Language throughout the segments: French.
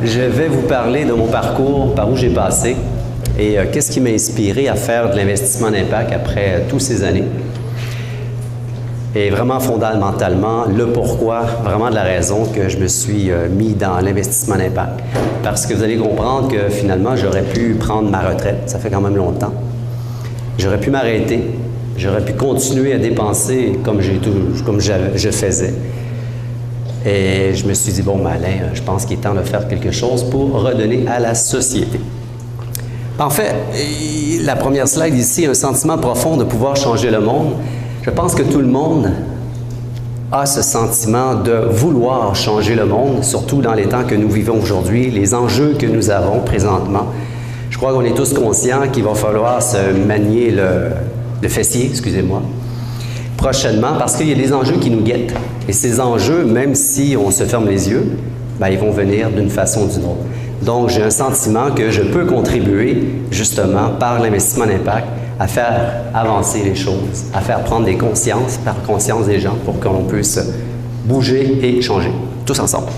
Je vais vous parler de mon parcours, par où j'ai passé et qu'est-ce qui m'a inspiré à faire de l'investissement d'impact après toutes ces années. Et vraiment fondamentalement, le pourquoi, vraiment de la raison que je me suis mis dans l'investissement d'impact. Parce que vous allez comprendre que finalement, j'aurais pu prendre ma retraite, ça fait quand même longtemps. J'aurais pu m'arrêter, j'aurais pu continuer à dépenser comme je faisais. Et je me suis dit, bon, Alain, je pense qu'il est temps de faire quelque chose pour redonner à la société. En fait, la première slide ici, un sentiment profond de pouvoir changer le monde. Je pense que tout le monde a ce sentiment de vouloir changer le monde, surtout dans les temps que nous vivons aujourd'hui, les enjeux que nous avons présentement. Je crois qu'on est tous conscients qu'il va falloir se manier le fessier, excusez-moi, prochainement, parce qu'il y a des enjeux qui nous guettent. Et ces enjeux, même si on se ferme les yeux, bien, ils vont venir d'une façon ou d'une autre. Donc, j'ai un sentiment que je peux contribuer, justement, par l'investissement d'impact, à faire avancer les choses, à faire prendre des consciences, par conscience des gens, pour qu'on puisse bouger et changer, tous ensemble.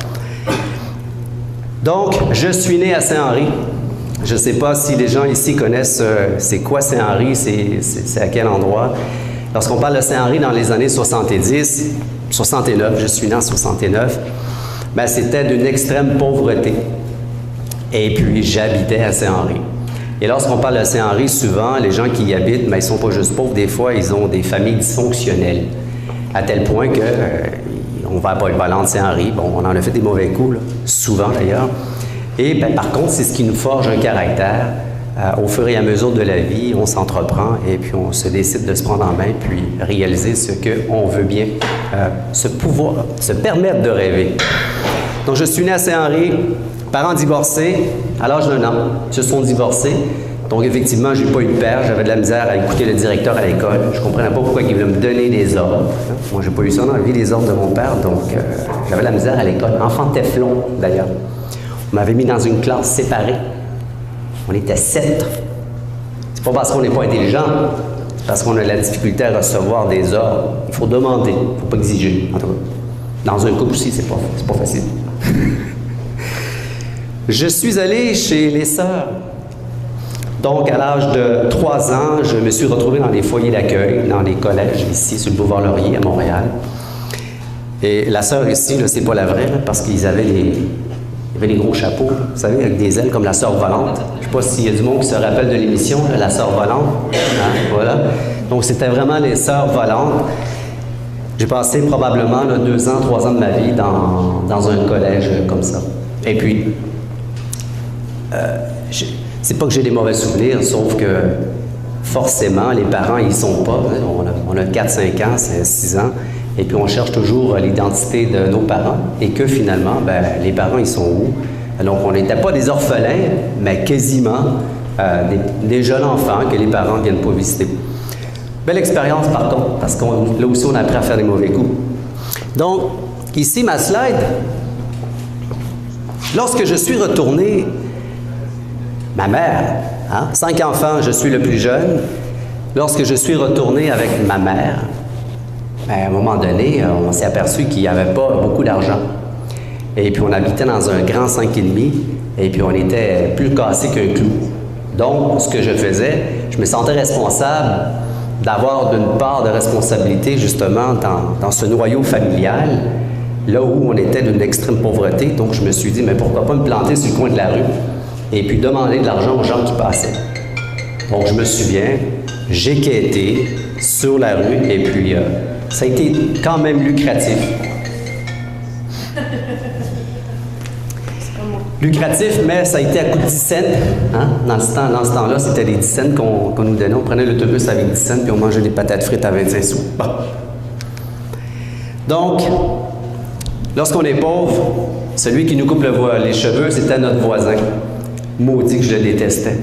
Donc, je suis né à Saint-Henri. Je ne sais pas si les gens ici connaissent c'est quoi Saint-Henri, c'est à quel endroit. Lorsqu'on parle de Saint-Henri dans les années 70, 69, je suis né en 69, bien, c'était d'une extrême pauvreté. Et puis, j'habitais à Saint-Henri. Et lorsqu'on parle de Saint-Henri, souvent, les gens qui y habitent, bien, ils ne sont pas juste pauvres, des fois, ils ont des familles dysfonctionnelles. À tel point que on va à Paul-Vaillant de Saint-Henri, bon, on en a fait des mauvais coups, là, souvent d'ailleurs. Et bien, par contre, c'est ce qui nous forge un caractère. Au fur et à mesure de la vie, on s'entreprend et puis on se décide de se prendre en main puis réaliser ce qu'on veut bien, se permettre de rêver. Donc, je suis né à Saint-Henri, parents divorcés, à l'âge d'1 an, ils se sont divorcés. Donc, effectivement, je n'ai pas eu de père, j'avais de la misère à écouter le directeur à l'école. Je ne comprenais pas pourquoi il voulait me donner des ordres. Moi, je n'ai pas eu ça dans la vie, les ordres de mon père, donc j'avais de la misère à l'école. Enfant Teflon, d'ailleurs. On m'avait mis dans une classe séparée. On était 7. C'est pas parce qu'on n'est pas intelligent, c'est parce qu'on a la difficulté à recevoir des ordres. Il faut demander, il ne faut pas exiger. En tout cas, dans un couple aussi, c'est pas facile. Je suis allé chez les sœurs. Donc, à l'âge de 3 ans, je me suis retrouvé dans les foyers d'accueil, dans les collèges, ici, sur le boulevard Laurier, à Montréal. Et la sœur ici, c'est pas la vraie, là, parce qu'ils avaient des gros chapeaux, vous savez, avec des ailes comme la sœur volante. Je ne sais pas s'il y a du monde qui se rappelle de l'émission, la sœur volante. Hein, voilà. Donc, c'était vraiment les sœurs volantes. J'ai passé probablement 2 ans, 3 ans de ma vie dans un collège comme ça. Et puis, c'est pas que j'ai des mauvais souvenirs, sauf que forcément, les parents, ils sont pas. On a 4, 5 ans, 6 ans. Et puis, on cherche toujours l'identité de nos parents et que finalement, ben, les parents, ils sont où? Donc, on n'était pas des orphelins, mais quasiment des jeunes enfants que les parents ne viennent pas visiter. Belle expérience, par contre, parce que là aussi, on a appris à faire des mauvais coups. Donc, ici, ma slide. Lorsque je suis retourné, ma mère, 5 enfants, je suis le plus jeune. Lorsque je suis retourné avec ma mère, à un moment donné, on s'est aperçu qu'il n'y avait pas beaucoup d'argent. Et puis, on habitait dans un grand 5,5 et puis on était plus cassé qu'un clou. Donc, ce que je faisais, je me sentais responsable d'avoir d'une part de responsabilité, justement, dans ce noyau familial, là où on était d'une extrême pauvreté. Donc, je me suis dit, mais pourquoi pas me planter sur le coin de la rue et puis demander de l'argent aux gens qui passaient. Donc, je me souviens, j'ai quêté sur la rue et puis ça a été quand même lucratif. Lucratif, mais ça a été à coût de 10 cents. Hein? Dans ce temps-là, c'était des 10 cents qu'on nous donnait. On prenait l'autobus avec 10 cents puis on mangeait des patates frites à 25 sous. Bon. Donc, lorsqu'on est pauvre, celui qui nous coupe les cheveux, c'était notre voisin. Maudit que je le détestais.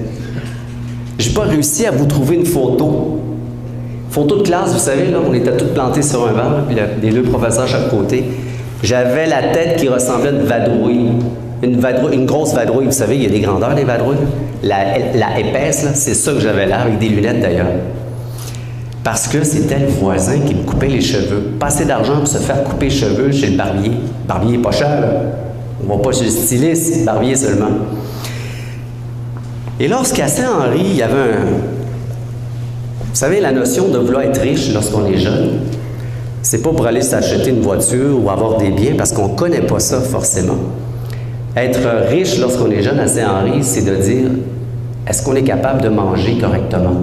J'ai pas réussi à vous trouver une photo. Photo de classe, vous savez, là, on était tous plantés sur un banc, puis les 2 professeurs à chaque côté. J'avais la tête qui ressemblait à une vadrouille. Une grosse vadrouille, vous savez, il y a des grandeurs des vadrouilles. La épaisse, c'est ça que j'avais là, avec des lunettes d'ailleurs. Parce que c'était le voisin qui me coupait les cheveux. Pas assez d'argent pour se faire couper les cheveux chez le barbier. Le barbier n'est pas cher, là. On ne va pas chez le styliste, barbier seulement. Et lorsqu'à Saint-Henri, il y avait Vous savez, la notion de vouloir être riche lorsqu'on est jeune, c'est pas pour aller s'acheter une voiture ou avoir des biens, parce qu'on ne connaît pas ça forcément. Être riche lorsqu'on est jeune à Saint-Henri, c'est de dire, est-ce qu'on est capable de manger correctement?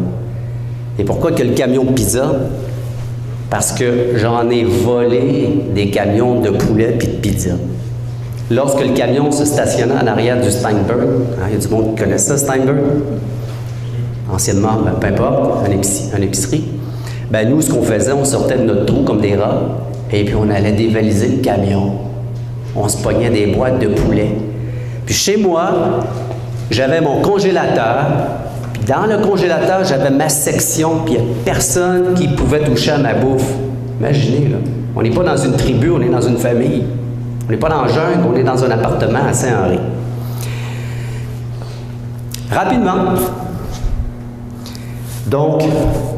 Et pourquoi que le camion de pizza? Parce que j'en ai volé des camions de poulet puis de pizza. Lorsque le camion se stationnait en arrière du Steinberg, il y a du monde qui connaît ça, Steinberg? Anciennement, peu importe, une épicerie. Nous, ce qu'on faisait, on sortait de notre trou comme des rats, et puis on allait dévaliser le camion. On se pognait des boîtes de poulet. Puis chez moi, j'avais mon congélateur, puis dans le congélateur, j'avais ma section, puis il n'y a personne qui pouvait toucher à ma bouffe. Imaginez, là. On n'est pas dans une tribu, on est dans une famille. On n'est pas dans le jungle, on est dans un appartement à Saint-Henri. Rapidement, donc,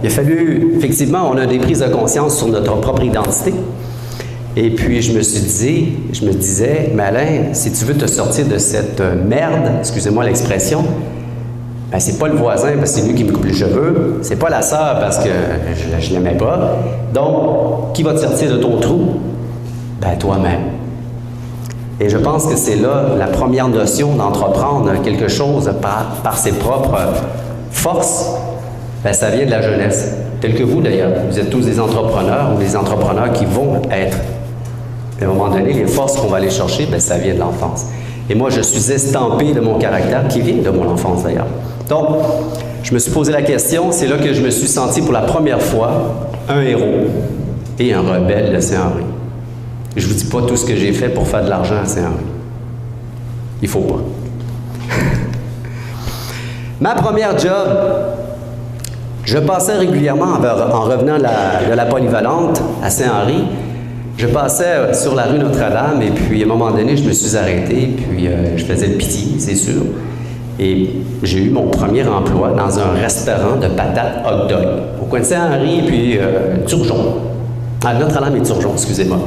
il a fallu, effectivement, on a des prises de conscience sur notre propre identité. Et puis, je me disais, Malin, si tu veux te sortir de cette merde, excusez-moi l'expression, c'est pas le voisin parce que c'est lui qui me coupe les cheveux, c'est pas la sœur parce que je l'aimais pas. Donc, qui va te sortir de ton trou? Toi-même. Et je pense que c'est là la première notion d'entreprendre quelque chose par ses propres forces. Ça vient de la jeunesse, tel que vous d'ailleurs. Vous êtes tous des entrepreneurs ou des entrepreneurs qui vont être. À un moment donné, les forces qu'on va aller chercher, ça vient de l'enfance. Et moi, je suis estampé de mon caractère qui vient de mon enfance d'ailleurs. Donc, je me suis posé la question, c'est là que je me suis senti pour la première fois un héros et un rebelle de Saint-Henri. Je ne vous dis pas tout ce que j'ai fait pour faire de l'argent à Saint-Henri. Il ne faut pas. Ma première job, je passais régulièrement, en revenant de la polyvalente à Saint-Henri, je passais sur la rue Notre-Dame et puis à un moment donné, je me suis arrêté, puis je faisais le pitié, c'est sûr. Et j'ai eu mon premier emploi dans un restaurant de patates hot dog. Au coin de Saint-Henri et puis Turgeon. Notre-Dame et Turgeon, excusez-moi.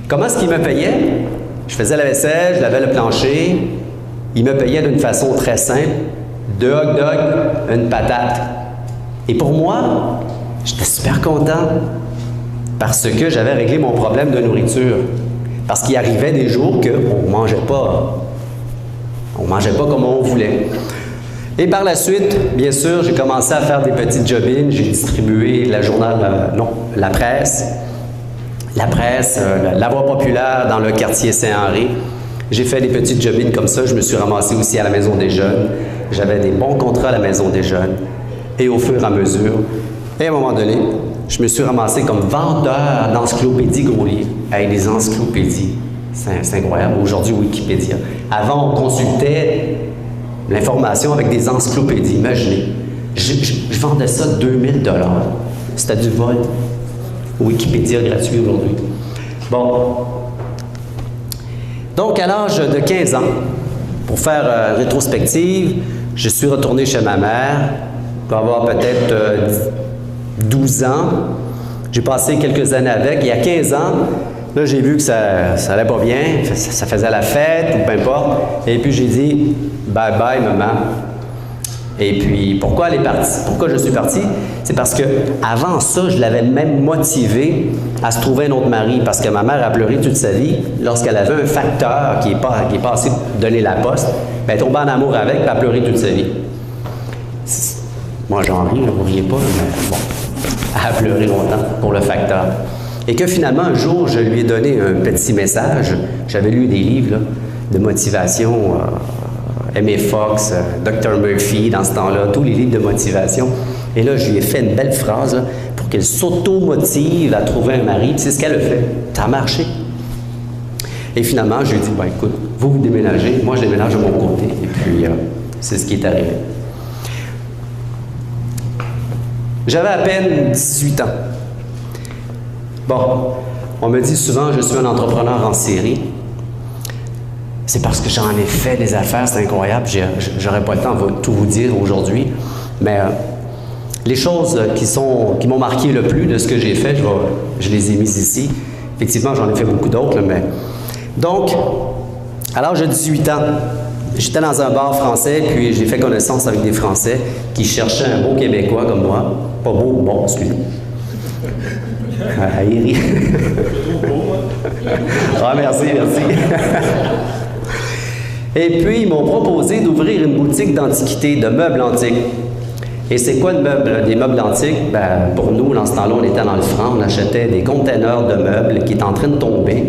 Comment est-ce qu'il me payait? Je faisais la vaisselle, je lavais le plancher. Il me payait d'une façon très simple. 2 hot dogs, une patate. Et pour moi, j'étais super content parce que j'avais réglé mon problème de nourriture. Parce qu'il arrivait des jours qu'on ne mangeait pas. On ne mangeait pas comme on voulait. Et par la suite, bien sûr, j'ai commencé à faire des petites job-ins. J'ai distribué la presse. La Voix populaire dans le quartier Saint-Henri. J'ai fait des petites job-ins comme ça. Je me suis ramassé aussi à la Maison des Jeunes. J'avais des bons contrats à la Maison des Jeunes. Et au fur et à mesure, et à un moment donné, je me suis ramassé comme vendeur d'encyclopédies Grolier. Des encyclopédies. C'est incroyable. Aujourd'hui, Wikipédia. Avant, on consultait l'information avec des encyclopédies. Imaginez. Je vendais ça 2000 $. C'était du vol. Wikipédia gratuit aujourd'hui. Bon. Donc, à l'âge de 15 ans, pour faire rétrospective, je suis retourné chez ma mère. Je peux avoir peut-être 12 ans. J'ai passé quelques années avec. Et à 15 ans, là, j'ai vu que ça allait pas bien. Ça faisait la fête, ou peu importe. Et puis, j'ai dit « Bye bye, maman ». Et puis, pourquoi elle est partie? Pourquoi je suis parti? C'est parce que avant ça, je l'avais même motivé à se trouver un autre mari. Parce que ma mère a pleuré toute sa vie. Lorsqu'elle avait un facteur qui est passé donner la poste, elle est tombée en amour avec, puis elle a pleuré toute sa vie. Moi, j'en ris, vous ne riez pas, mais bon, elle a pleuré longtemps pour le facteur. Et que finalement, un jour, je lui ai donné un petit message. J'avais lu des livres là, de motivation, Aimé Fox, Dr. Murphy, dans ce temps-là, tous les livres de motivation. Et là, je lui ai fait une belle phrase là, pour qu'elle s'auto-motive à trouver un mari. Puis c'est ce qu'elle a fait. Ça a marché. Et finalement, je lui ai dit, écoute, vous déménagez, moi je déménage de mon côté. Et puis, c'est ce qui est arrivé. J'avais à peine 18 ans. Bon, on me dit souvent, je suis un entrepreneur en série. C'est parce que j'en ai fait des affaires, c'est incroyable. J'aurais pas le temps de tout vous dire aujourd'hui. Mais les choses qui m'ont marqué le plus de ce que j'ai fait, je les ai mises ici. Effectivement, j'en ai fait beaucoup d'autres. Mais... Donc, À l'âge de 18 ans, j'étais dans un bar français, puis j'ai fait connaissance avec des Français qui cherchaient un beau Québécois comme moi. Pas beau, bon, excusez. Ah, il rit. Ah, merci. Et puis, ils m'ont proposé d'ouvrir une boutique d'antiquités, de meubles antiques. Et c'est quoi des meubles antiques? Ben, pour nous, dans ce temps-là, on était dans le franc, on achetait des containers de meubles qui étaient en train de tomber.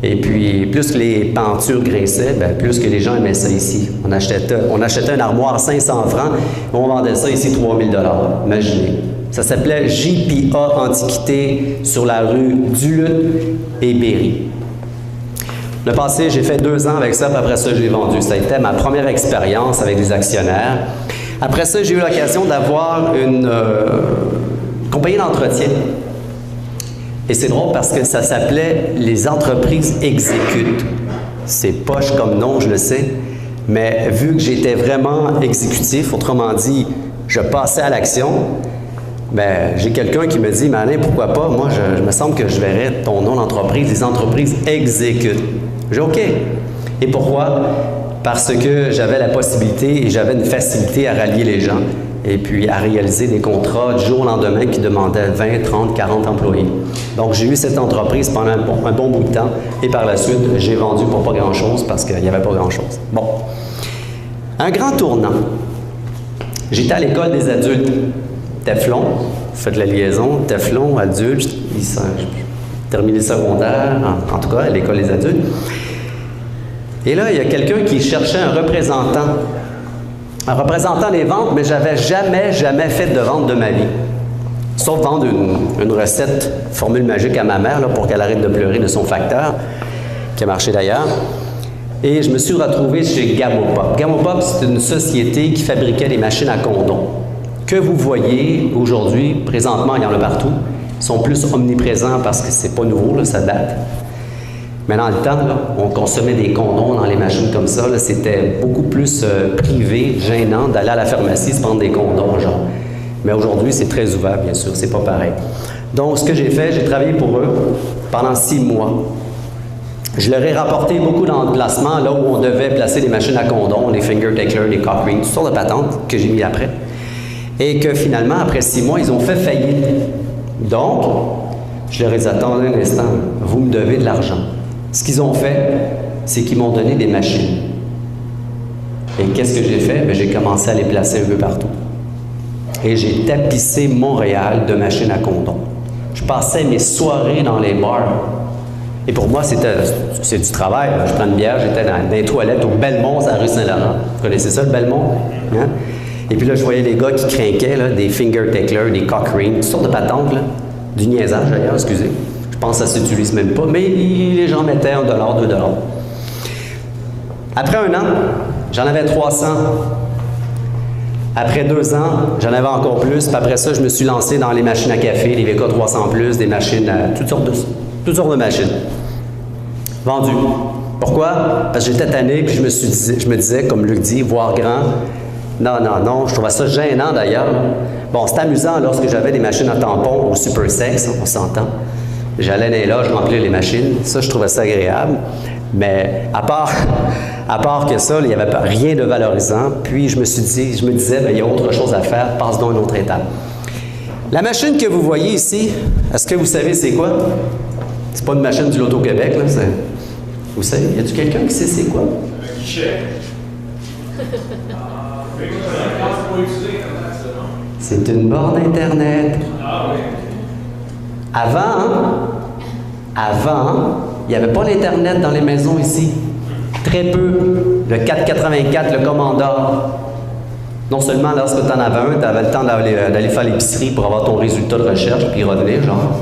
Et puis, plus que les pentures graissaient, ben, plus que les gens aimaient ça ici. On achetait une armoire à 500 francs, et on vendait ça ici 3000 $. Imaginez. Ça s'appelait JPA Antiquité sur la rue Duluth et Berry. Le passé, j'ai fait 2 ans avec ça, puis après ça, j'ai vendu. Ça a été ma première expérience avec des actionnaires. Après ça, j'ai eu l'occasion d'avoir une compagnie d'entretien. Et c'est drôle parce que ça s'appelait « Les entreprises exécutent ». C'est poche comme nom, je le sais, mais vu que j'étais vraiment exécutif, autrement dit, je passais à l'action, ben, j'ai quelqu'un qui me dit « Mais Alain, pourquoi pas? Moi, je me semble que je verrais ton nom d'entreprise, les entreprises exécutent. » J'ai dit « OK. » Et pourquoi? Parce que j'avais la possibilité et j'avais une facilité à rallier les gens et puis à réaliser des contrats du jour au lendemain qui demandaient 20, 30, 40 employés. Donc, j'ai eu cette entreprise pendant un bon bout de temps et par la suite, j'ai vendu pour pas grand-chose parce qu'il n'y avait pas grand-chose. Bon. Un grand tournant. J'étais à l'école des adultes. Teflon, faites la liaison, Teflon, adulte, terminé le secondaire, en tout cas, à l'école des adultes. Et là, il y a quelqu'un qui cherchait un représentant des ventes, mais j'avais jamais fait de vente de ma vie. Sauf vendre une recette, formule magique à ma mère, là, pour qu'elle arrête de pleurer de son facteur, qui a marché d'ailleurs. Et je me suis retrouvé chez Gamopop. Gamopop, c'est une société qui fabriquait des machines à condom. Que vous voyez aujourd'hui, présentement, il y en a partout. Ils sont plus omniprésents parce que c'est pas nouveau, là, ça date. Mais dans le temps, là, on consommait des condoms dans les machines comme ça. C'était beaucoup plus privé, gênant d'aller à la pharmacie se prendre des condoms, genre. Mais aujourd'hui, c'est très ouvert, bien sûr, c'est pas pareil. Donc, ce que j'ai fait, j'ai travaillé pour eux pendant 6 mois. Je leur ai rapporté beaucoup d'emplacements là où on devait placer des machines à condom, les finger ticklers, les cock rings, toutes sortes de patentes que j'ai mis après. Et que finalement, après 6 mois, ils ont fait faillite. Donc, je leur ai dit, attendez un instant, vous me devez de l'argent. Ce qu'ils ont fait, c'est qu'ils m'ont donné des machines. Et qu'est-ce que j'ai fait? Bien, j'ai commencé à les placer un peu partout. Et j'ai tapissé Montréal de machines à condom. Je passais mes soirées dans les bars. Et pour moi, c'est du travail. Je prends une bière, j'étais dans les toilettes au Belmont, à la rue Saint-Laurent. Vous connaissez ça, le Belmont? Hein? Et puis là, je voyais les gars qui craquaient, là, des finger ticklers, des cock rings, toutes sortes de patentes, là, du niaisage d'ailleurs, excusez. Je pense que ça ne s'utilise même pas, mais les gens mettaient $1, $2. Après 1 an, j'en avais 300. Après 2 ans, j'en avais encore plus. Puis après ça, je me suis lancé dans les machines à café, les VK300+, des machines à toutes sortes de machines. Vendues. Pourquoi? Parce que j'étais tanné, puis je me disais, comme Luc dit, voir grand. Non, je trouvais ça gênant d'ailleurs. Bon, c'était amusant lorsque j'avais des machines à tampons au Super Sex, on s'entend. J'allais dans les loges remplir les machines. Ça, je trouvais ça agréable. Mais à part que ça, il n'y avait pas rien de valorisant. Puis je me disais, bien, il y a autre chose à faire, passe donc une autre étape. La machine que vous voyez ici, est-ce que vous savez c'est quoi? C'est pas une machine du Loto-Québec, là. Vous savez, y a-t-il quelqu'un qui sait c'est quoi? Un guichet. C'est une borne Internet. Ah oui. Avant, il n'y avait pas l'Internet dans les maisons ici. Très peu. Le 484, le Commodore. Non seulement lorsque tu en avais un, tu avais le temps d'aller faire l'épicerie pour avoir ton résultat de recherche puis revenir, genre.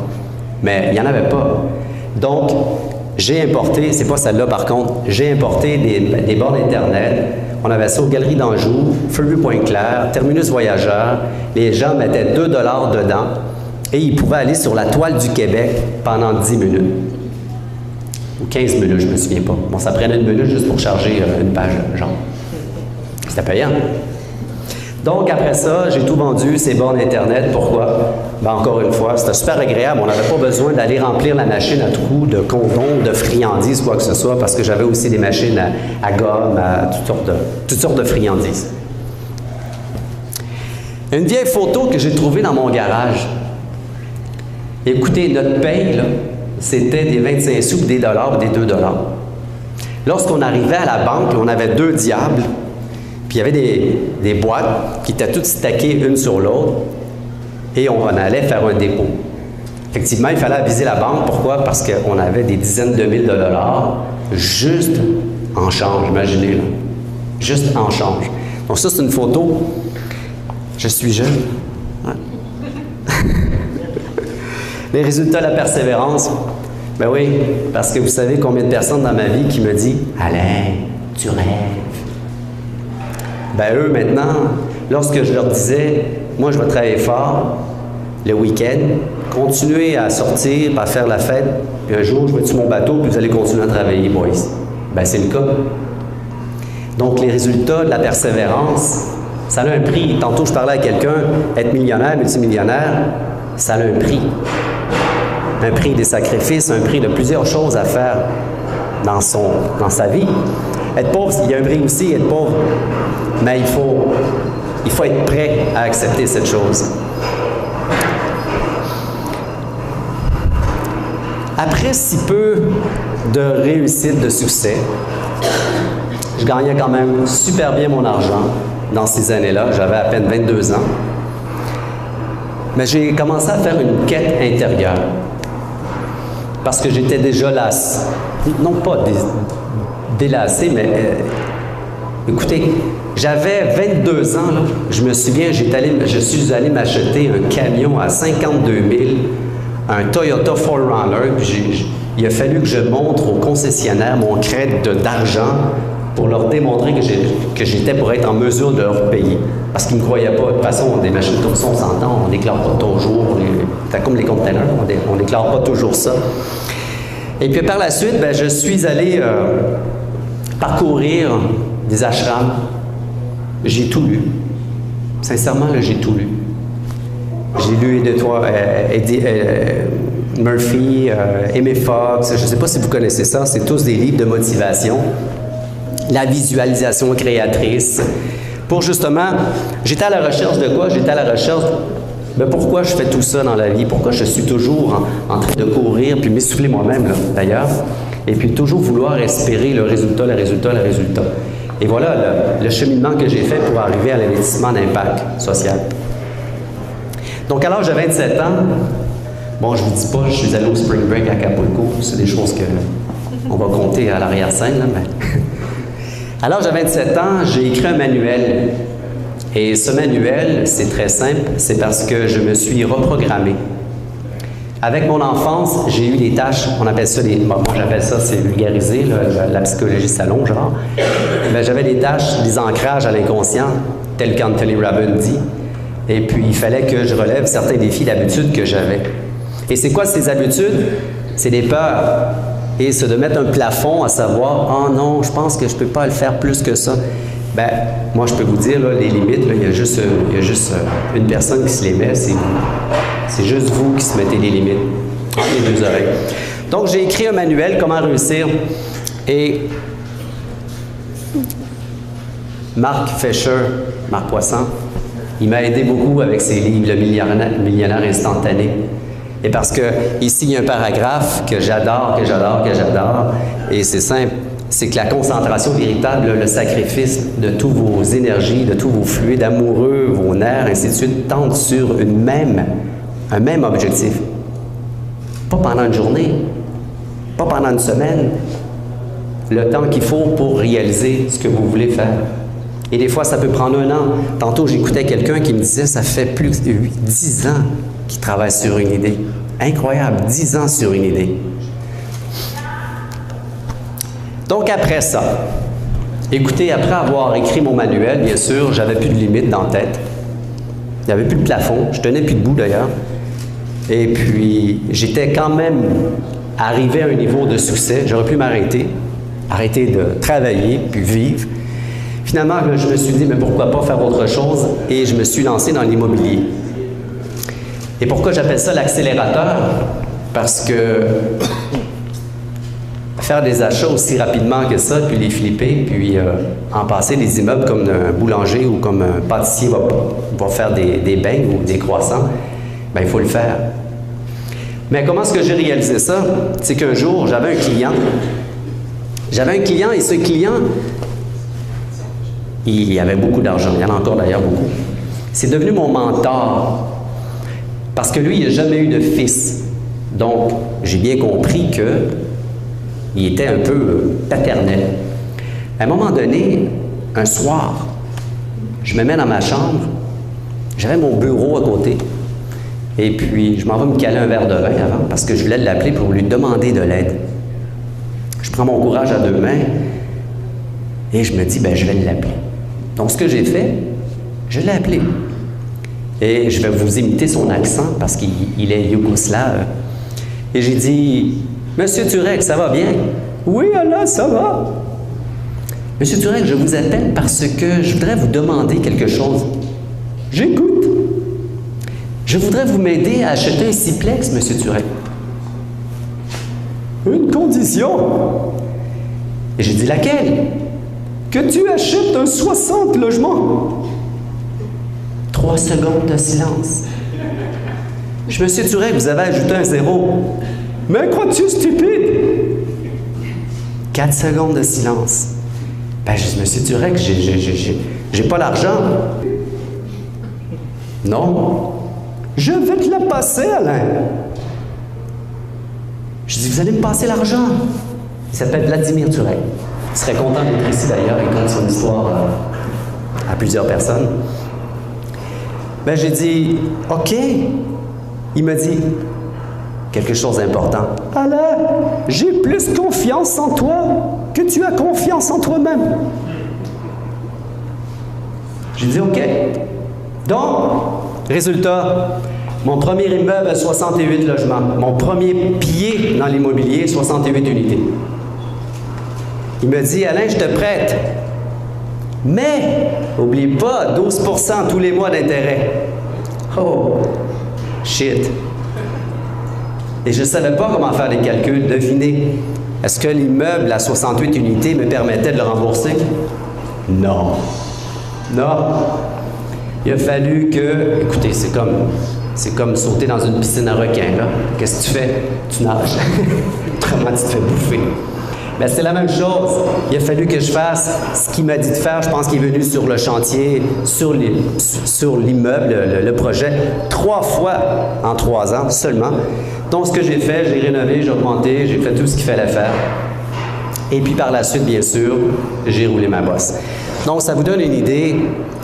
Mais il n'y en avait pas. Donc, j'ai importé, c'est pas celle-là par contre, j'ai importé des bornes Internet. On avait ça aux Galeries d'Anjou, Feu Pointe-Claire, Terminus Voyageur. Les gens mettaient 2 $ dedans et ils pouvaient aller sur la toile du Québec pendant 10 minutes. Ou 15 minutes, je ne me souviens pas. Bon, ça prenait 1 minute juste pour charger une page, genre. C'était payant. Donc, après ça, j'ai tout vendu, ces bornes Internet. Pourquoi? ben encore une fois, c'était super agréable. On n'avait pas besoin d'aller remplir la machine à tout coup de condoms, de friandises, quoi que ce soit, parce que j'avais aussi des machines à gomme, à toutes sortes de friandises. Une vieille photo que j'ai trouvée dans mon garage. Écoutez, notre paye, c'était des 25 sous, des dollars, des 2 dollars. Lorsqu'on arrivait à la banque, on avait 2 diables, puis il y avait des boîtes qui étaient toutes stackées une sur l'autre, et on allait faire un dépôt. Effectivement, il fallait aviser la banque. Pourquoi? Parce qu'on avait des dizaines de mille de dollars juste en change, imaginez, là. Juste en change. Donc ça, c'est une photo. Je suis jeune. Ouais. Les résultats de la persévérance. Ben oui, parce que vous savez combien de personnes dans ma vie qui me disent « Alain, tu rêves. » Ben eux, maintenant, lorsque je leur disais « Moi, je vais travailler fort le week-end, continuer à sortir, à faire la fête, puis un jour, je vais sur mon bateau, puis vous allez continuer à travailler, boys. » Ben c'est le cas. Donc, les résultats de la persévérance, ça a un prix. Tantôt, je parlais à quelqu'un, être millionnaire, multimillionnaire, ça a un prix. Un prix des sacrifices, un prix de plusieurs choses à faire dans sa vie. Être pauvre, il y a un prix aussi, être pauvre, mais il faut être prêt à accepter cette chose. Après si peu de réussite, de succès, je gagnais quand même super bien mon argent dans ces années-là. J'avais à peine 22 ans. Mais j'ai commencé à faire une quête intérieure. Parce que j'étais déjà lassé. Non pas délassé, mais écoutez, j'avais 22 ans, là. Je me souviens, je suis allé m'acheter un camion à 52 000, un Toyota 4Runner, puis il a fallu que je montre au concessionnaire mon crédit d'argent pour leur démontrer que j'étais pour être en mesure de leur payer. Parce qu'ils ne me croyaient pas. De toute façon, des machines comme ça, on s'entend, on ne déclare pas toujours. C'est comme les containers, on ne déclare pas toujours ça. Et puis par la suite, ben, je suis allé parcourir des ashrams. J'ai tout lu. Sincèrement, là, j'ai tout lu. J'ai lu Eddie Murphy, Amy Fox, je ne sais pas si vous connaissez ça, c'est tous des livres de motivation. La visualisation créatrice. Pour justement, j'étais à la recherche de quoi? J'étais à la recherche de pourquoi je fais tout ça dans la vie, pourquoi je suis toujours en train de courir, puis m'essouffler moi-même d'ailleurs, et puis toujours vouloir espérer le résultat, le résultat, le résultat. Et voilà le cheminement que j'ai fait pour arriver à l'investissement d'impact social. Donc à l'âge de 27 ans, bon, je ne vous dis pas, je suis allé au Spring Break à Acapulco, c'est des choses qu'on va compter à l'arrière-scène, là, mais... À l'âge de 27 ans, j'ai écrit un manuel. Et ce manuel, c'est très simple, c'est parce que je me suis reprogrammé. Avec mon enfance, j'ai eu des tâches, on appelle ça moi j'appelle ça, c'est vulgarisé, la psychologie salon, genre. Ben, j'avais des tâches, des ancrages à l'inconscient, tel qu'Anthony Robbins dit. Et puis, il fallait que je relève certains défis d'habitude que j'avais. Et c'est quoi ces habitudes? C'est des peurs. Et c'est de mettre un plafond à savoir, « Ah non, je pense que je ne peux pas le faire plus que ça. » Ben, moi, je peux vous dire, là, les limites, il y a juste une personne qui se les met, c'est vous. C'est juste vous qui se mettez les limites entre les deux oreilles. Donc, j'ai écrit un manuel, Comment réussir. Et Marc Fisher, Marc Poisson, il m'a aidé beaucoup avec ses livres, Le millionnaire instantané. Et parce que ici, il y a un paragraphe que j'adore, et c'est simple, c'est que la concentration véritable, le sacrifice de tous vos énergies, de tous vos fluides amoureux, vos nerfs, ainsi de suite, tendent sur un même objectif. Pas pendant une journée, pas pendant une semaine, le temps qu'il faut pour réaliser ce que vous voulez faire. Et des fois, ça peut prendre 1 an. Tantôt, j'écoutais quelqu'un qui me disait, ça fait plus de 10 ans qu'il travaille sur une idée. Incroyable, 10 ans sur une idée. Donc, après ça, écoutez, après avoir écrit mon manuel, bien sûr, j'avais plus de limite dans la tête. Il n'y avait plus de plafond. Je tenais plus debout, d'ailleurs. Et puis, j'étais quand même arrivé à un niveau de succès. J'aurais pu m'arrêter, arrêter de travailler, puis vivre. Finalement, je me suis dit, mais pourquoi pas faire autre chose? Et je me suis lancé dans l'immobilier. Et pourquoi j'appelle ça l'accélérateur? Parce que faire des achats aussi rapidement que ça, puis les flipper, puis en passer des immeubles comme un boulanger ou comme un pâtissier va faire des beignes ou des croissants, bien, il faut le faire. Mais comment est-ce que j'ai réalisé ça? C'est qu'un jour, j'avais un client. Et ce client, il avait beaucoup d'argent. Il y en a encore d'ailleurs beaucoup. C'est devenu mon mentor. Parce que lui, il n'a jamais eu de fils. Donc, j'ai bien compris qu'il était un peu paternel. À un moment donné, un soir, je me mets dans ma chambre, j'avais mon bureau à côté, et puis je m'en vais me caler un verre de vin avant, parce que je voulais l'appeler pour lui demander de l'aide. Je prends mon courage à deux mains, et je me dis, ben je vais l'appeler. Donc, ce que j'ai fait, je l'ai appelé. Et je vais vous imiter son accent, parce qu'il est yougoslave. Et j'ai dit, « Monsieur Turek, ça va bien? »« Oui, Allah, ça va. »« Monsieur Turek, je vous appelle parce que je voudrais vous demander quelque chose. »« J'écoute. »« Je voudrais vous m'aider à acheter un siplex, Monsieur Turek. »« Une condition. » Et j'ai dit, « Laquelle? »« Que tu achètes un 60 logements. » 3 secondes de silence. Je me suis Turek, vous avez ajouté un zéro. Mais crois-tu stupide? 4 secondes de silence. Ben, je me suis Turek, j'ai pas l'argent. Non. Je vais te la passer, Alain. Je dis, vous allez me passer l'argent. Il s'appelle Vladimir Turek. Il serait content d'être ici d'ailleurs, il compte son histoire à plusieurs personnes. Ben, j'ai dit, OK. Il me dit quelque chose d'important. Alain, j'ai plus confiance en toi que tu as confiance en toi-même. J'ai dit, OK. Donc, résultat, mon premier immeuble à 68 logements. Mon premier pied dans l'immobilier, 68 unités. Il me dit, Alain, je te prête. Mais, n'oublie pas, 12% tous les mois d'intérêt. Oh, shit. Et je ne savais pas comment faire les calculs. Devinez, est-ce que l'immeuble à 68 unités me permettait de le rembourser? Non. Non. Il a fallu que... Écoutez, c'est comme sauter dans une piscine à requins, là. Qu'est-ce que tu fais? Tu nages. Autrement, tu te fais bouffer. Mais c'est la même chose. Il a fallu que je fasse ce qu'il m'a dit de faire. Je pense qu'il est venu sur le chantier, sur l'immeuble, le projet, 3 fois en 3 ans seulement. Donc, ce que j'ai fait, j'ai rénové, j'ai augmenté, j'ai fait tout ce qu'il fallait faire. Et puis, par la suite, bien sûr, j'ai roulé ma bosse. Donc, ça vous donne une idée.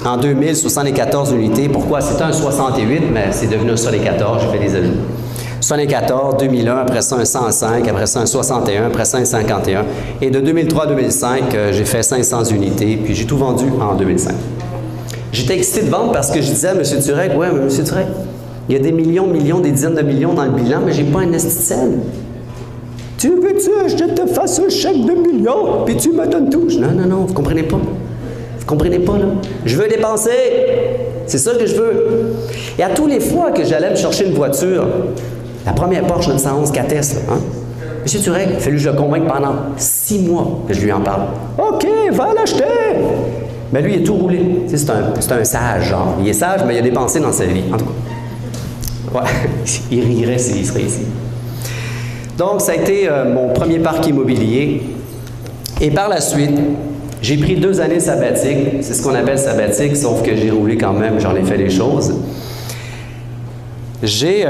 En 2000, 74 unités. Pourquoi? C'était un 68, mais c'est devenu un 74. J'ai fait des ajouts. 74, 2001, après ça un 105, après ça un 61, après ça un 51. Et de 2003 à 2005, j'ai fait 500 unités, puis j'ai tout vendu en 2005. J'étais excité de vendre parce que je disais à M. Turek, « Ouais, mais M. Turek, il y a des millions, des dizaines de millions dans le bilan, mais j'ai pas un esti de scène. Tu veux-tu que je te fasse un chèque de millions, puis tu me donnes tout? » Non, vous comprenez pas. Vous comprenez pas, là? Je veux dépenser. C'est ça que je veux. Et à tous les fois que j'allais me chercher une voiture, la première Porsche 911 4S, hein? Monsieur Turek, il a fallu que je le convainque pendant 6 mois que je lui en parle. OK, va l'acheter! Mais lui, il a tout roulé. Tu sais, c'est un sage, genre. Il est sage, mais il a dépensé dans sa vie. En tout cas, ouais, il rirait s'il serait ici. Donc, ça a été mon premier parc immobilier. Et par la suite, j'ai pris 2 années sabbatiques. C'est ce qu'on appelle sabbatique, sauf que j'ai roulé quand même, j'en ai fait les choses. J'ai...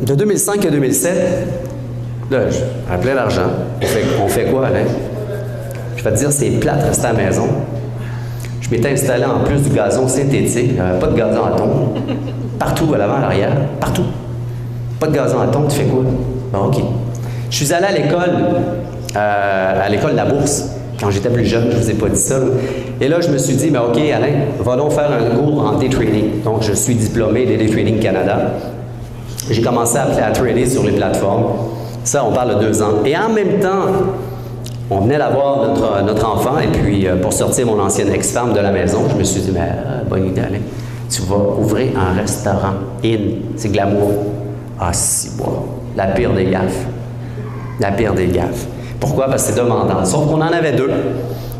de 2005 à 2007, là, je rappelais l'argent. On fait quoi, Alain? Je vais te dire, c'est plate de rester à la maison. Je m'étais installé en plus du gazon synthétique. Pas de gazon à tongs. Partout, à l'avant, à l'arrière. Partout. Pas de gazon à tongs, tu fais quoi? Bon, OK. Je suis allé à l'école de la Bourse. Quand j'étais plus jeune, je ne vous ai pas dit ça. Là. Et là, je me suis dit, mais OK, Alain, va donc faire un cours en day trading. Donc, je suis diplômé des Day Trading Canada. J'ai commencé à trader sur les plateformes. Ça, on parle de 2 ans. Et en même temps, on venait d'avoir notre enfant. Et puis, pour sortir mon ancienne ex-femme de la maison, je me suis dit, mais bonne idée, Alain. Tu vas ouvrir un restaurant. C'est glamour. Ah, si, bon. La pire des gaffes. La pire des gaffes. Pourquoi? Parce que c'est demandant. Sauf qu'on en avait deux.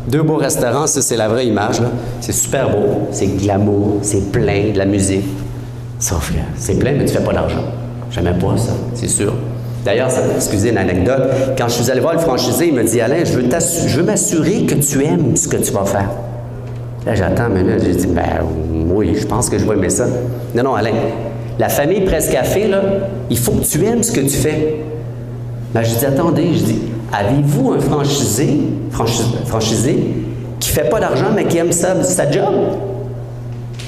Deux beaux restaurants, ça, c'est la vraie image, là. C'est super beau. C'est glamour. C'est plein de la musique. Sauf que c'est plein, mais tu ne fais pas d'argent. Jamais pas ça, c'est sûr. D'ailleurs, excusez une anecdote, quand je suis allé voir le franchisé, il me dit « Alain, je veux m'assurer que tu aimes ce que tu vas faire. » Là, j'attends, mais là, j'ai dit « Ben oui, je pense que je vais aimer ça. » Non, non, Alain, la famille Prescafé, là, il faut que tu aimes ce que tu fais. Ben, je dis « Attendez, je dis, avez-vous un franchisé qui ne fait pas d'argent, mais qui aime sa job? »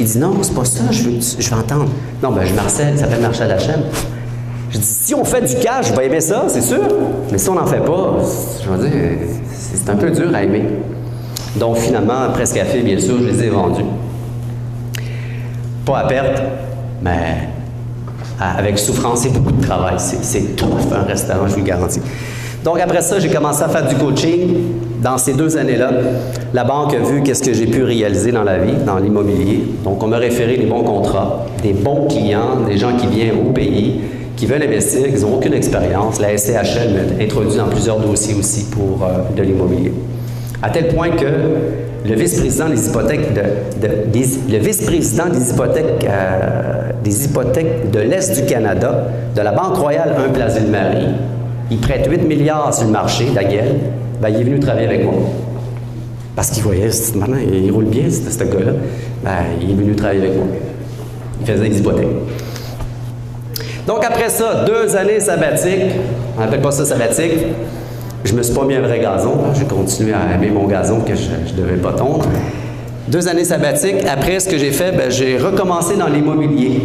Il dit « Non, c'est pas ça, je veux entendre. » Non, ben, Marcel, ça s'appelle Marcel Hachem. Je dis, si on fait du cash, je vais aimer ça, c'est sûr. Mais si on n'en fait pas, je vais dire, c'est un peu dur à aimer. Donc, finalement, Prescafé, bien sûr, je les ai vendus. Pas à perte, mais avec souffrance et beaucoup de travail. C'est tough, un restaurant, je vous le garantis. Donc, après ça, j'ai commencé à faire du coaching. Dans ces 2 années-là, la banque a vu qu'est-ce que j'ai pu réaliser dans la vie, dans l'immobilier. Donc, on m'a référé des bons contrats, des bons clients, des gens qui viennent au pays, qui veulent investir, qui n'ont aucune expérience. La SCHL m'a introduit dans plusieurs dossiers aussi pour de l'immobilier. À tel point que le vice-président des hypothèques des hypothèques de l'Est du Canada, de la Banque Royale 1 Place Ville-Marie, il prête 8 milliards sur le marché, la gueule, ben, il est venu travailler avec moi. Parce qu'il voyait, maintenant, il roule bien, ce gars-là. Ben, il est venu travailler avec moi. Il faisait des hypothèques. Donc, après ça, 2 années sabbatiques, on n'appelle pas ça sabbatique, je me suis pas mis un vrai gazon, j'ai continué à aimer mon gazon que je ne devais pas tondre. 2 années sabbatiques, après, ce que j'ai fait, ben, j'ai recommencé dans l'immobilier.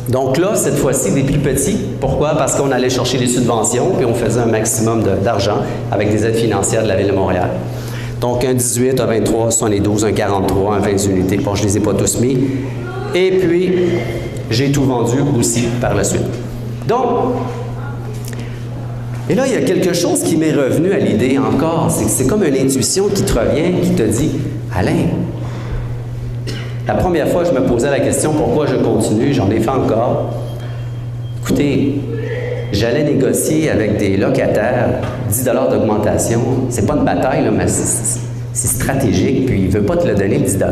Donc là, cette fois-ci, des plus petits. Pourquoi? Parce qu'on allait chercher les subventions, puis on faisait un maximum d'argent avec des aides financières de la Ville de Montréal. Donc, un 18, un 23, 72, un 43, un 20 unités. Bon, je ne les ai pas tous mis. Et puis, j'ai tout vendu aussi par la suite. Donc, et là, il y a quelque chose qui m'est revenu à l'idée encore. C'est comme une intuition qui te revient, qui te dit « Alain, la première fois, je me posais la question pourquoi je continue, j'en ai fait encore. Écoutez, j'allais négocier avec des locataires 10 $ d'augmentation. C'est pas une bataille, là, mais c'est stratégique, puis il ne veut pas te le donner 10 $.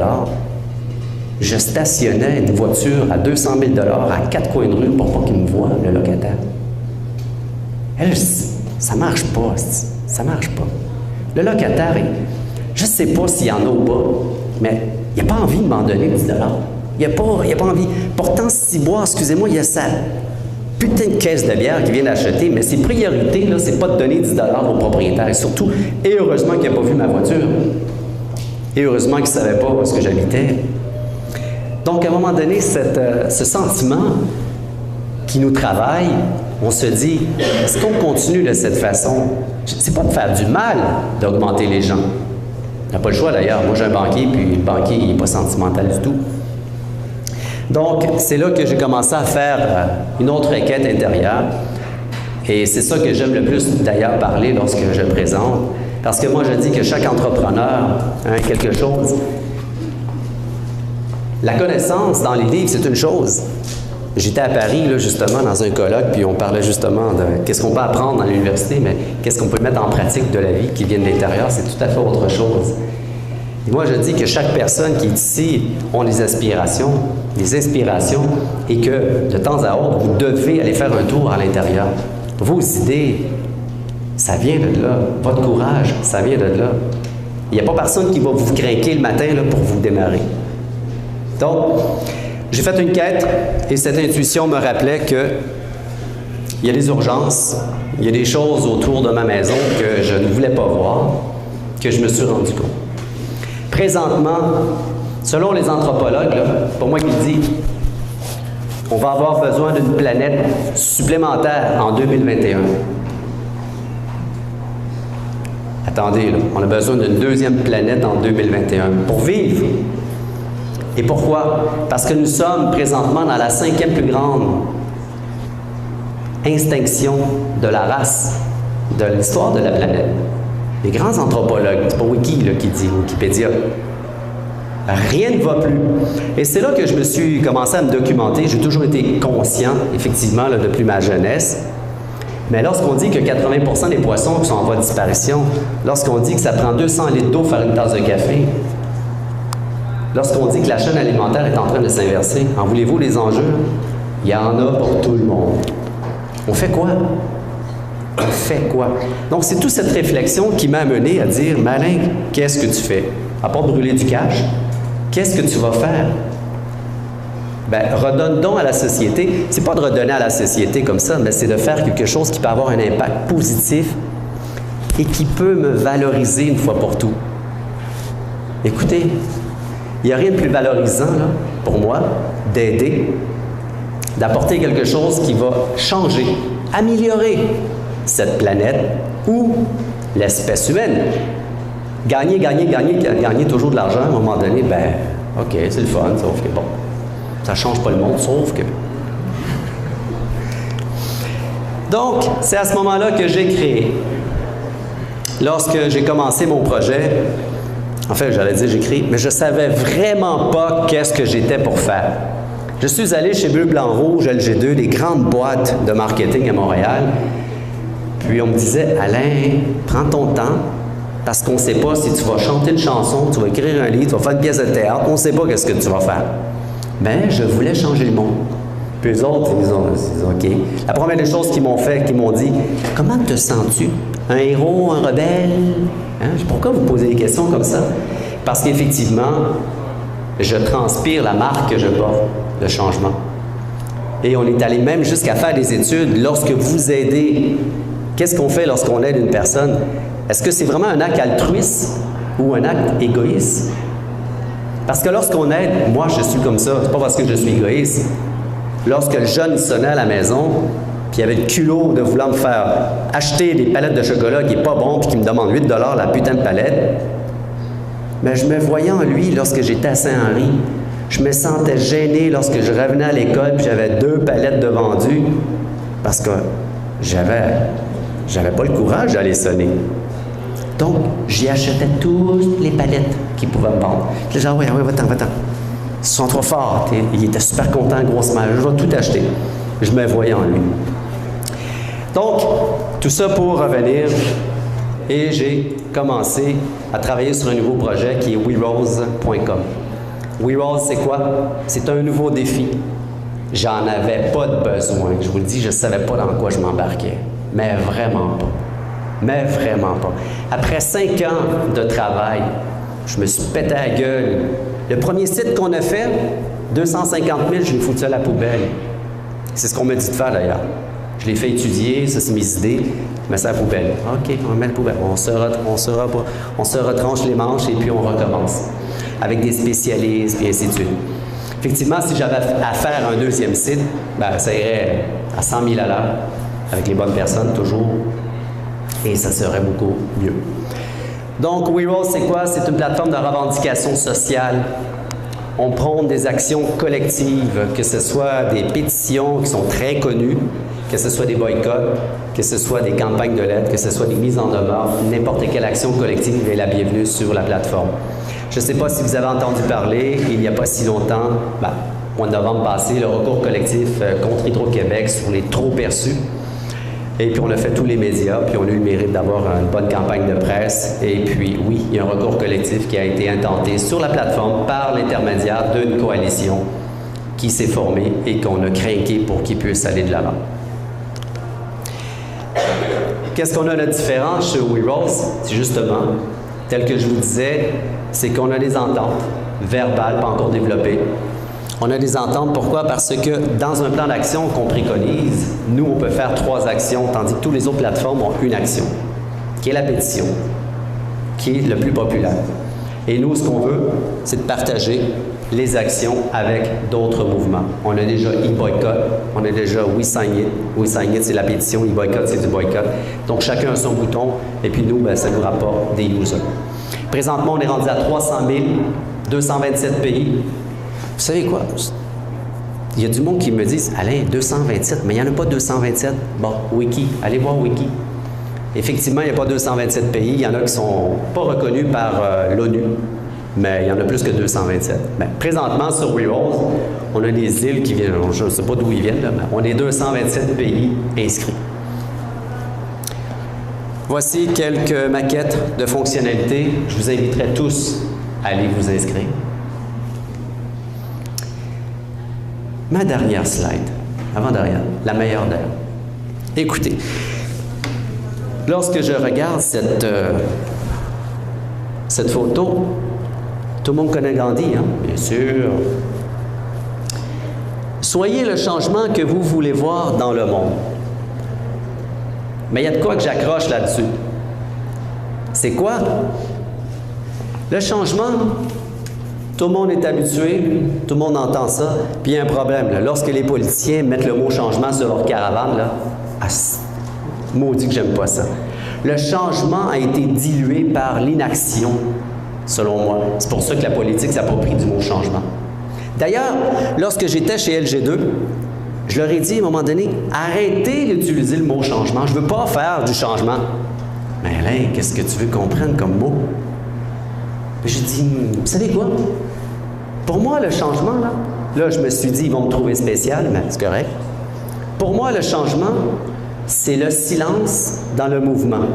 Je stationnais une voiture à 200 000 $ à 4 coins de rue pour pas qu'il me voie, le locataire. Elle, ça marche pas, ça marche pas. Le locataire, je ne sais pas s'il y en a ou pas, mais il n'a pas envie de m'en donner 10 $. Il n'a pas envie. Pourtant, Ciboire, excusez-moi, il y a sa putain de caisse de bière qu'il vient d'acheter, mais ses priorités, là, c'est pas de donner 10 $ au propriétaire. Et surtout, et heureusement qu'il n'a pas vu ma voiture. Et heureusement qu'il ne savait pas où est-ce que j'habitais. Donc, à un moment donné, ce sentiment qui nous travaille, on se dit, est-ce qu'on continue de cette façon? C'est pas de faire du mal d'augmenter les gens. On n'a pas le choix d'ailleurs. Moi, j'ai un banquier, puis le banquier, il n'est pas sentimental du tout. Donc, c'est là que j'ai commencé à faire une autre requête intérieure. Et c'est ça que j'aime le plus d'ailleurs parler lorsque je présente. Parce que moi, je dis que chaque entrepreneur a quelque chose. La connaissance dans les livres, c'est une chose. J'étais à Paris, là, justement, dans un colloque, puis on parlait justement de qu'est-ce qu'on peut apprendre dans l'université, mais qu'est-ce qu'on peut mettre en pratique de la vie qui vient de l'intérieur, c'est tout à fait autre chose. Et moi, je dis que chaque personne qui est ici a des inspirations, et que de temps à autre, vous devez aller faire un tour à l'intérieur. Vos idées, ça vient de là. Votre courage, ça vient de là. Il n'y a pas personne qui va vous craquer le matin là, pour vous démarrer. Donc, j'ai fait une quête et cette intuition me rappelait que il y a des urgences, il y a des choses autour de ma maison que je ne voulais pas voir, que je me suis rendu compte. Présentement, selon les anthropologues, là, pour moi qui le dis, on va avoir besoin d'une planète supplémentaire en 2021. Attendez, là, on a besoin d'une deuxième planète en 2021 pour vivre. Et pourquoi? Parce que nous sommes présentement dans la 5e plus grande extinction de la race de l'histoire de la planète. Les grands anthropologues, c'est pas Wiki là, qui dit, Wikipédia. Rien ne va plus. Et c'est là que je me suis commencé à me documenter. J'ai toujours été conscient, effectivement, là, depuis ma jeunesse. Mais lorsqu'on dit que 80% des poissons sont en voie de disparition, lorsqu'on dit que ça prend 200 litres d'eau pour faire une tasse de café, lorsqu'on dit que la chaîne alimentaire est en train de s'inverser, en voulez-vous les enjeux? Il y en a pour tout le monde. On fait quoi? On fait quoi? Donc, c'est toute cette réflexion qui m'a amené à dire, Malin, qu'est-ce que tu fais? À part brûler du cash, qu'est-ce que tu vas faire? Bien, redonne donc à la société. C'est pas de redonner à la société comme ça, mais c'est de faire quelque chose qui peut avoir un impact positif et qui peut me valoriser une fois pour tout. Écoutez, il n'y a rien de plus valorisant là, pour moi d'aider, d'apporter quelque chose qui va changer, améliorer cette planète ou l'espèce humaine. Gagner, gagner, gagner, gagner toujours de l'argent, à un moment donné, ben, OK, c'est le fun, sauf que bon, ça ne change pas le monde, sauf que... Donc, c'est à ce moment-là que j'ai créé. Lorsque j'ai commencé mon projet, en fait, j'allais dire j'ai créé, mais je ne savais vraiment pas qu'est-ce que j'étais pour faire. Je suis allé chez Bleu, Blanc, Rouge, LG2, des grandes boîtes de marketing à Montréal. Puis on me disait, Alain, prends ton temps, parce qu'on ne sait pas si tu vas chanter une chanson, tu vas écrire un livre, tu vas faire une pièce de théâtre, on ne sait pas qu'est-ce que tu vas faire. Mais je voulais changer le monde. Puis eux autres, ils ont dit, OK. La première des choses qu'ils m'ont fait, qu'ils m'ont dit, comment te sens-tu? Un héros, un rebelle? Hein? Pourquoi vous posez des questions comme ça? Parce qu'effectivement, je transpire la marque que je porte, le changement. Et on est allé même jusqu'à faire des études. Lorsque vous aidez, qu'est-ce qu'on fait lorsqu'on aide une personne? Est-ce que c'est vraiment un acte altruiste ou un acte égoïste? Parce que lorsqu'on aide, moi je suis comme ça, c'est pas parce que je suis égoïste. Lorsque le jeune sonnait à la maison, puis il avait le culot de vouloir me faire acheter des palettes de chocolat qui n'est pas bon, puis qui me demande 8 $ la putain de palette, mais je me voyais en lui lorsque j'étais à Saint-Henri. Je me sentais gêné lorsque je revenais à l'école, puis j'avais 2 palettes de vendues, parce que j'avais pas le courage d'aller sonner. Donc, j'y achetais toutes les palettes qu'ils pouvaient me vendre. Puis là, ouais, va-t'en. Ils sont trop forts. Il était super content, grosse mère. Je vais tout acheter. Je me voyais en lui. Donc, tout ça pour revenir. Et j'ai commencé à travailler sur un nouveau projet qui est WeRose.com. WeRose, c'est quoi? C'est un nouveau défi. J'en avais pas de besoin. Je vous le dis, je ne savais pas dans quoi je m'embarquais. Mais vraiment pas. Mais vraiment pas. Après 5 ans de travail, je me suis pété à la gueule. Le premier site qu'on a fait, 250 000, je l'ai foutu à la poubelle. C'est ce qu'on m'a dit de faire d'ailleurs. Je l'ai fait étudier, ça c'est mes idées, je mets ça à la poubelle. OK, on met la poubelle. On se retranche les manches et puis on recommence. Avec des spécialistes et ainsi de suite. Effectivement, si j'avais à faire un deuxième site, ben, ça irait à 100 000 à l'heure, avec les bonnes personnes toujours. Et ça serait beaucoup mieux. Donc, WeRose, c'est quoi? C'est une plateforme de revendication sociale. On prône des actions collectives, que ce soit des pétitions qui sont très connues, que ce soit des boycotts, que ce soit des campagnes de lettres, que ce soit des mises en demeure. N'importe quelle action collective est la bienvenue sur la plateforme. Je ne sais pas si vous avez entendu parler, il n'y a pas si longtemps, au mois de novembre passé, le recours collectif contre Hydro-Québec sur les trop perçus. Et puis, on a fait tous les médias, puis on a eu le mérite d'avoir une bonne campagne de presse. Et puis, oui, il y a un recours collectif qui a été intenté sur la plateforme par l'intermédiaire d'une coalition qui s'est formée et qu'on a craqué pour qu'il puisse aller de l'avant. Qu'est-ce qu'on a de différent chez WeRose? C'est justement, tel que je vous disais, c'est qu'on a des ententes verbales, pas encore développées. On a des ententes, pourquoi? Parce que dans un plan d'action qu'on préconise, nous, on peut faire 3 actions, tandis que toutes les autres plateformes ont une action, qui est la pétition, qui est le plus populaire. Et nous, ce qu'on veut, c'est de partager les actions avec d'autres mouvements. On a déjà e-boycott, on a déjà WeSignIt. WeSignIt, c'est la pétition, e-boycott, c'est du boycott. Donc, chacun a son bouton, et puis nous, ça nous rapporte des users. Présentement, on est rendu à 300 000, 227 pays. Vous savez quoi? Il y a du monde qui me dit « Alain, 227, mais il n'y en a pas 227. » Bon, Wiki, allez voir Wiki. Effectivement, il n'y a pas 227 pays. Il y en a qui ne sont pas reconnus par l'ONU. mais il y en a plus que 227. Mais présentement, sur WeRoll, on a des îles qui viennent, je ne sais pas d'où ils viennent, là, mais on est 227 pays inscrits. Voici quelques maquettes de fonctionnalités. Je vous inviterai tous à aller vous inscrire. Ma dernière slide, avant-dernière, la meilleure d'elle. Écoutez, lorsque je regarde cette photo, tout le monde connaît Gandhi, hein? Bien sûr. Soyez le changement que vous voulez voir dans le monde. Mais il y a de quoi que j'accroche là-dessus. C'est quoi? Le changement, tout le monde est habitué, tout le monde entend ça, puis il y a un problème. Là. Lorsque les politiciens mettent le mot changement sur leur caravane, là, maudit que j'aime pas ça. Le changement a été dilué par l'inaction, selon moi. C'est pour ça que la politique s'approprie du mot changement. D'ailleurs, lorsque j'étais chez LG2, je leur ai dit à un moment donné, arrêtez d'utiliser le mot changement. Je ne veux pas faire du changement. Mais Alain, qu'est-ce que tu veux qu'on prenne comme mot? J'ai dit, vous savez quoi? Pour moi, le changement, là, je me suis dit, ils vont me trouver spécial, mais c'est correct. Pour moi, le changement, c'est le silence dans le mouvement.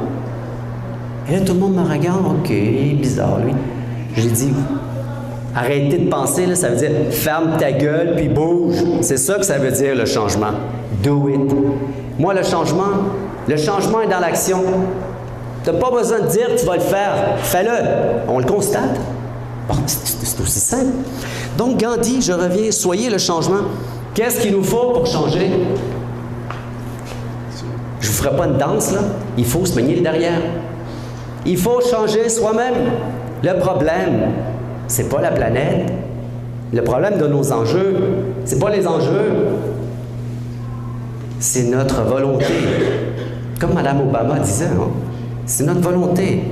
Et là, tout le monde me regarde, OK, bizarre, lui. J'ai dit, arrêtez de penser, là, ça veut dire ferme ta gueule puis bouge. C'est ça que ça veut dire le changement. Do it. Moi, le changement est dans l'action. Tu n'as pas besoin de dire tu vas le faire. Fais-le. On le constate. Bon, c'est aussi simple. Donc, Gandhi, je reviens, soyez le changement. Qu'est-ce qu'il nous faut pour changer? Je ne vous ferai pas une danse, là. Il faut se manier le derrière. Il faut changer soi-même. Le problème, c'est pas la planète. Le problème de nos enjeux, c'est pas les enjeux. C'est notre volonté. Comme Mme Obama disait, hein? C'est notre volonté.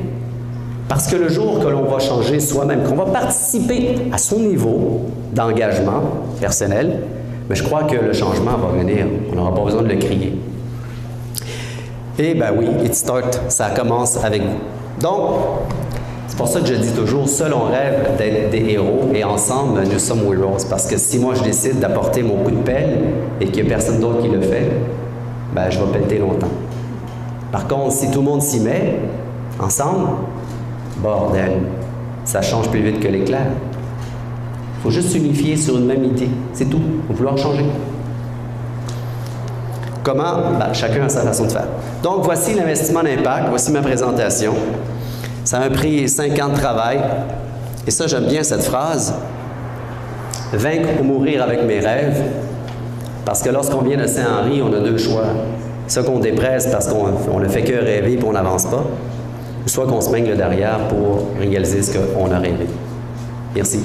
Parce que le jour que l'on va changer soi-même, qu'on va participer à son niveau d'engagement personnel, mais je crois que le changement va venir. On n'aura pas besoin de le crier. Et bien oui, it start, ça commence avec vous. Donc, c'est pour ça que je dis toujours, seul on rêve d'être des héros et ensemble, nous sommes heroes. Parce que si moi je décide d'apporter mon coup de pelle et qu'il n'y a personne d'autre qui le fait, ben je vais pelleter longtemps. Par contre, si tout le monde s'y met, ensemble, bordel, ça change plus vite que l'éclair. Il faut juste s'unifier sur une même idée, c'est tout. Il faut vouloir changer. Comment? Ben, chacun a sa façon de faire. Donc, voici l'investissement d'impact, voici ma présentation. Ça m'a pris 5 ans de travail. Et ça, j'aime bien cette phrase. Vaincre ou mourir avec mes rêves. Parce que lorsqu'on vient de Saint-Henri, on a 2 choix. Soit qu'on dépresse parce qu'on ne fait que rêver et on n'avance pas, soit qu'on se mène le derrière pour réaliser ce qu'on a rêvé. Merci.